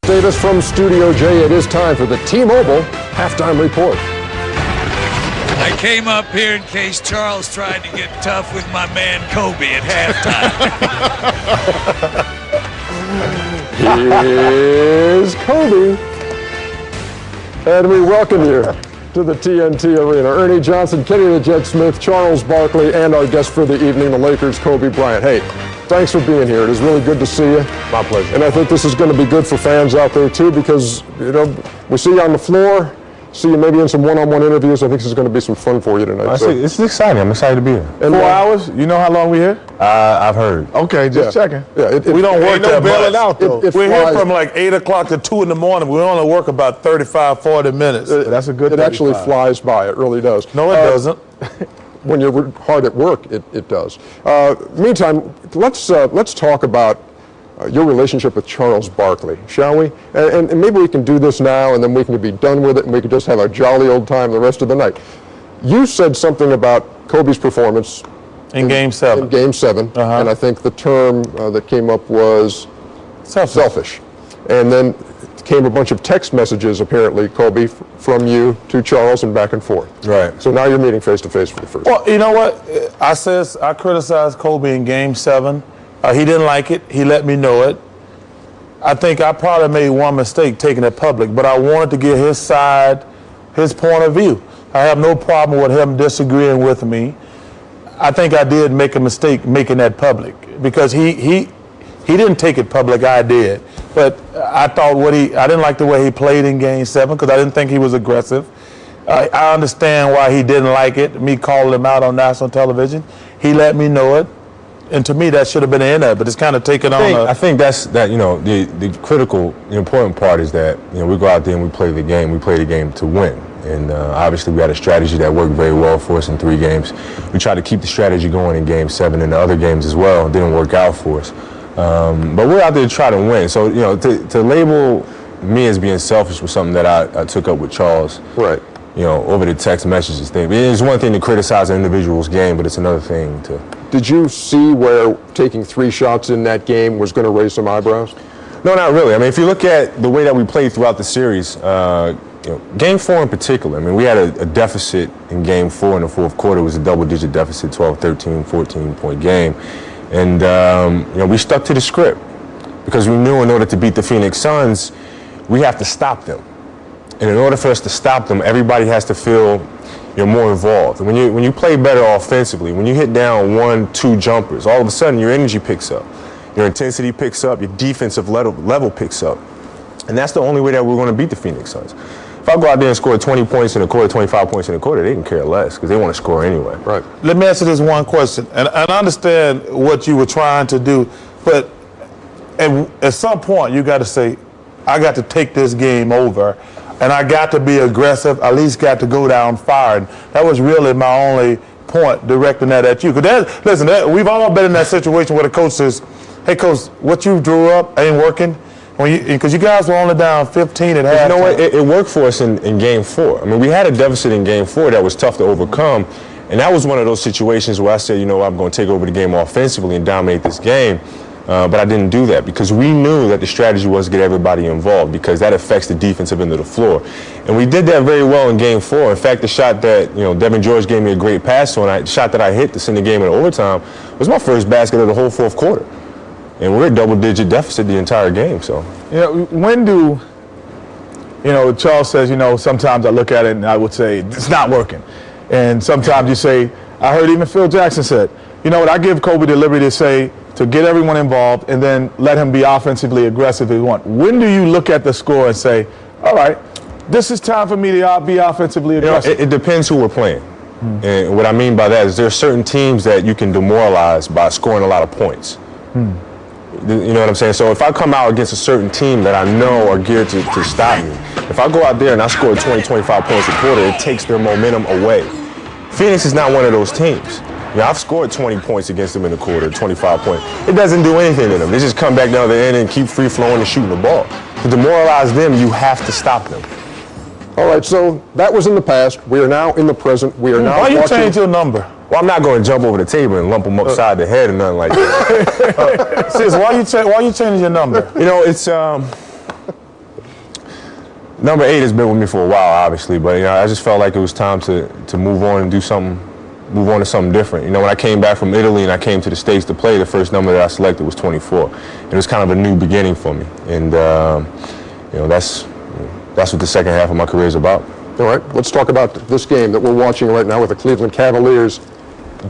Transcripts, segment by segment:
Davis from Studio J. It is time for the T-Mobile halftime report. I came up here in case Charles tried to get tough with my man Kobe at halftime. Here's Kobe. And we welcome you to the TNT Arena. Ernie Johnson, Kenny the Jet Smith, Charles Barkley, and our guest for the evening, the Lakers, Kobe Bryant. Hey, thanks for being here. It is really good to see you. My pleasure. And I think this is going to be good for fans out there, too, because, you know, we see you on the floor, see you maybe in some one-on-one interviews. I think this is going to be some fun for you tonight. It's exciting. I'm excited to be here. And 4 hours? You know how long we're here? I've heard. Okay, just checking. Yeah, We don't work that much. Out, though. We're here from like 8 o'clock to 2 in the morning. We only work about 35, 40 minutes. That's a good It 35. actually flies by. It really does. No, it doesn't. When you're hard at work, it does. Meantime, let's talk about your relationship with Charles Barkley, shall we? And maybe we can do this now, and then we can be done with it, and we can just have a jolly old time the rest of the night. You said something about Kobe's performance In Game 7. In Game 7, and I think the term that came up was selfish. And then came a bunch of text messages, apparently, Kobe, from you to Charles and back and forth. Right. So now you're meeting face to face for the first time. Well, you know what? I criticized Kobe in Game 7. He didn't like it. He let me know it. I think I probably made one mistake taking it public, but I wanted to get his side, his point of view. I have no problem with him disagreeing with me. I think I did make a mistake making that public because he didn't take it public. I did, but I thought I didn't like the way he played in Game 7 because I didn't think he was aggressive. I understand why he didn't like it. Me calling him out on national television. He let me know it. And to me, that should have been in there, but it's kind of taken on. I think that's the critical, the important part is that we go out there and we play the game. We play the game to win, and obviously we had a strategy that worked very well for us in 3 games. We tried to keep the strategy going in Game 7 and the other games as well. It didn't work out for us, but we're out there to try to win. So to label me as being selfish was something that I took up with Charles. Right. Over the text messages thing. It's one thing to criticize an individual's game, but it's another thing to. Did you see where taking 3 shots in that game was going to raise some eyebrows? No, not really. I mean, if you look at the way that we played throughout the series, Game 4 in particular, I mean, we had a deficit in Game 4 in the fourth quarter. It was a double-digit deficit, 12, 13, 14-point game. And, we stuck to the script because we knew in order to beat the Phoenix Suns, we have to stop them. And in order for us to stop them, everybody has to feel more involved. And when you play better offensively, when you hit down 1, 2 jumpers, all of a sudden your energy picks up, your intensity picks up, your defensive level picks up. And that's the only way that we're going to beat the Phoenix Suns. If I go out there and score 20 points in a quarter, 25 points in a quarter, they can care less because they want to score anyway. Right. Let me answer this one question, and I understand what you were trying to do, but at some point you got to say, I got to take this game over. And I got to be aggressive, at least got to go down firing. That was really my only point, directing that at you. Because we've all been in that situation where the coach says, hey, coach, what you drew up ain't working. Because you guys were only down 15 at halftime. You know what? It worked for us in Game 4. I mean, we had a deficit in Game 4 that was tough to overcome. And that was one of those situations where I said, I'm going to take over the game offensively and dominate this game. But I didn't do that because we knew that the strategy was to get everybody involved because that affects the defensive end of the floor. And we did that very well in Game 4. In fact, the shot that, Devin George gave me a great pass on, the shot that I hit to send the game in overtime was my first basket of the whole fourth quarter. And we're a double-digit deficit the entire game, so. When do, Charles says, sometimes I look at it and I would say, it's not working. And sometimes you say, I heard even Phil Jackson said, I give Kobe the liberty to say, to get everyone involved and then let him be offensively aggressive if he wants. When do you look at the score and say, all right, this is time for me to be offensively aggressive? It depends who we're playing. And what I mean by that is there are certain teams that you can demoralize by scoring a lot of points. You know what I'm saying? So if I come out against a certain team that I know are geared to stop me, if I go out there and I score 20, 25 points a quarter, it takes their momentum away. Phoenix is not one of those teams. I've scored 20 points against them in the quarter, 25 points. It doesn't do anything to them. They just come back down the end and keep free flowing and shooting the ball. To demoralize them, you have to stop them. All right, so that was in the past. We are now in the present. We are now Why you watching. change your number? Well, I'm not going to jump over the table and lump them upside the head or nothing like that. Sis, why you changing your number? It's Number 8 has been with me for a while, obviously, but I just felt like it was time to move on and do something, move on to something different. When I came back from Italy and I came to the States to play, the first number that I selected was 24. It was kind of a new beginning for me, and that's what the second half of my career is about. All right, let's talk about this game that we're watching right now with the Cleveland Cavaliers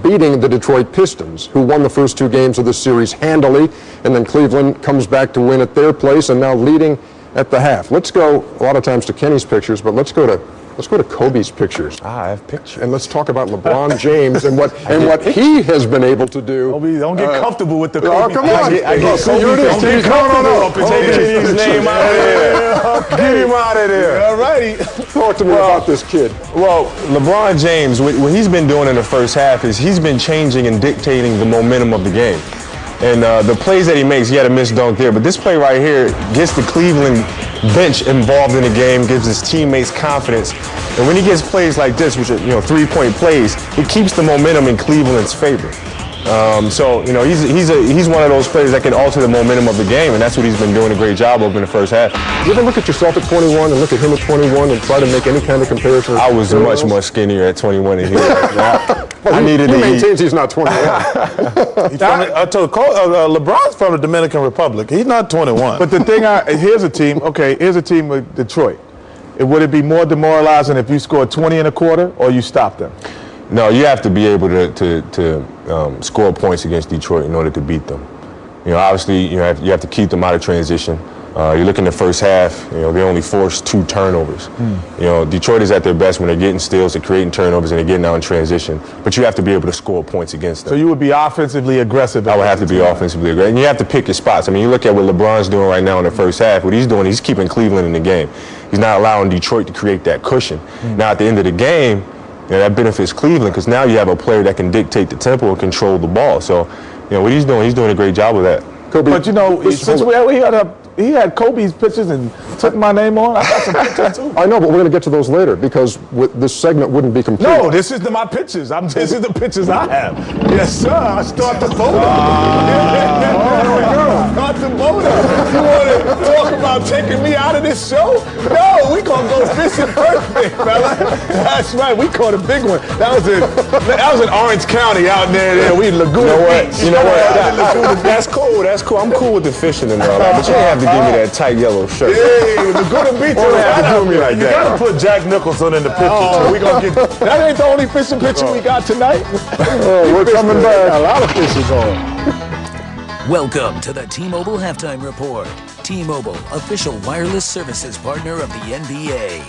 beating the Detroit Pistons, who won the first 2 games of this series handily, and then Cleveland comes back to win at their place and now leading at the half. Let's go a lot of times to Kenny's pictures, but let's go to Kobe's pictures. I have pictures. And let's talk about LeBron James and what he has been able to do. Kobe, don't get comfortable with the Kobe. Oh, come on. I get See, here it is. Don't get No. Get his name out of there. Get him out of there. All righty. Talk to me about this kid. Well, LeBron James, what he's been doing in the first half is he's been changing and dictating the momentum of the game. And the plays that he makes, he had a missed dunk there, but this play right here gets the Cleveland bench involved in the game, gives his teammates confidence. And when he gets plays like this, which are 3-point plays, it keeps the momentum in Cleveland's favor. So he's one of those players that can alter the momentum of the game, and that's what he's been doing a great job of in the first half. You ever look at yourself at 21 and look at him at 21 and try to make any kind of comparison? I was much more skinnier at 21 than he was. I needed to eat. He maintains he's not 21. LeBron's from the Dominican Republic. He's not 21. But the thing, here's a team with Detroit. Would it be more demoralizing if you scored 20 in a quarter or you stopped them? No, you have to be able to score points against Detroit in order to beat them. Obviously, you have to keep them out of transition. You look in the first half, they only forced 2 turnovers. Detroit is at their best when they're getting steals, they're creating turnovers, and they're getting out in transition. But you have to be able to score points against them. So you would be offensively aggressive. I would have to be offensively aggressive. And you have to pick your spots. You look at what LeBron's doing right now in the first half. What he's doing, he's keeping Cleveland in the game. He's not allowing Detroit to create that cushion. Now, at the end of the game, that benefits Cleveland because now you have a player that can dictate the tempo and control the ball. So, what he's doing a great job of that. Kobe, but since he had Kobe's pictures and took my name on, I got some pictures too. I know, but we're going to get to those later because this segment wouldn't be complete. No, this is my pictures. This is the pictures I have. Yes, sir. I start the photo. There we go. Start the photo. You want to talk about taking me out of this show? No, we gonna go fishing birthday, fella. That's right. We caught a big one. That was in Orange County out there. We in Laguna Beach. You know what? That's cool. That's cool. I'm cool with the fishing and all that, but you ain't have to give me that tight yellow shirt. Hey, Laguna Beach. You gotta put Jack Nicholson in the picture. Oh, we gonna get that. Ain't the only fishing picture we got tonight. Oh, we're coming back. A lot of fishing going. Welcome to the T-Mobile Halftime Report. T-Mobile, official wireless services partner of the NBA.